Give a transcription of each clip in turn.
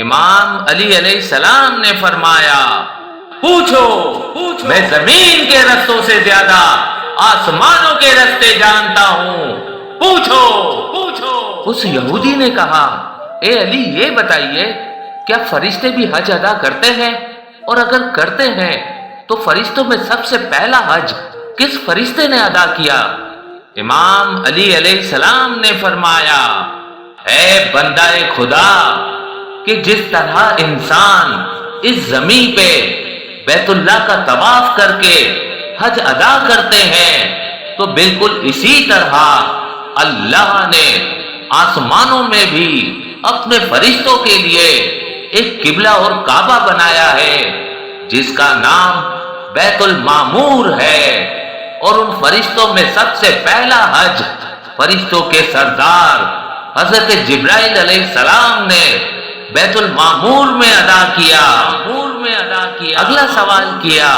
امام علی علیہ السلام نے فرمایا، پوچھو میں زمین کے رستوں سے زیادہ آسمانوں کے رستے جانتا ہوں، پوچھو۔ اس یہودی نے کہا، اے علی یہ بتائیے کیا فرشتے بھی حج ادا کرتے ہیں؟ اور اگر کرتے ہیں تو فرشتوں میں سب سے پہلا حج کس فرشتے نے ادا کیا؟ امام علی علیہ السلام نے فرمایا، اے بندہ خدا، کہ جس طرح انسان اس زمین پہ بیت اللہ کا طواف کر کے حج ادا کرتے ہیں، تو بالکل اسی طرح اللہ نے آسمانوں میں بھی اپنے فرشتوں کے لیے ایک قبلہ اور کعبہ بنایا ہے جس کا نام بیت المعمور ہے۔ اور ان فرشتوں میں سب سے پہلا حج فرشتوں کے سردار حضرت جبرائیل علیہ السلام نے بیت المعمور میں ادا کیا۔ اگلا سوال کیا،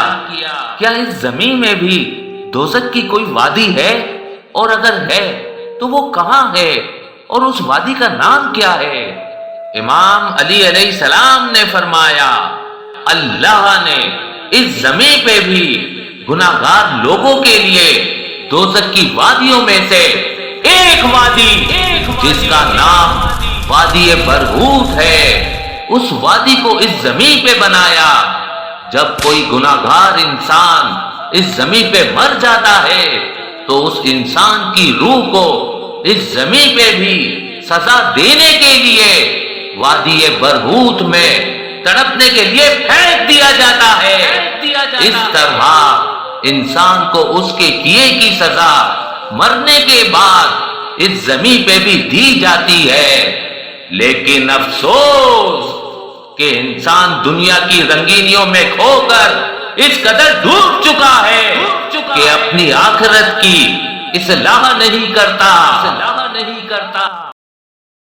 کیا اس زمین میں بھی دوزخ کی کوئی وادی ہے؟ اور اگر ہے تو وہ کہاں ہے اور اس وادی کا نام کیا ہے؟ امام علی علیہ السلام نے فرمایا، اللہ نے اس زمین پہ بھی گناہگار لوگوں کے لیے دوزخ کی وادیوں میں سے ایک وادی جس کا نام وادی برہوت ہے، اس وادی کو اس زمین پہ بنایا۔ جب کوئی گناہگار انسان اس زمین پہ مر جاتا ہے تو اس انسان کی روح کو اس زمین پہ بھی سزا دینے کے لیے وادی برہوت میں تڑپنے کے لیے پھینک دیا جاتا ہے۔ اس طرح انسان کو اس کے کیے کی سزا مرنے کے بعد اس زمین پہ بھی دی جاتی ہے۔ لیکن افسوس کہ انسان دنیا کی رنگینیوں میں کھو کر اس قدر ڈوب چکا ہے کہ اپنی آخرت کی اصلاح نہیں کرتا۔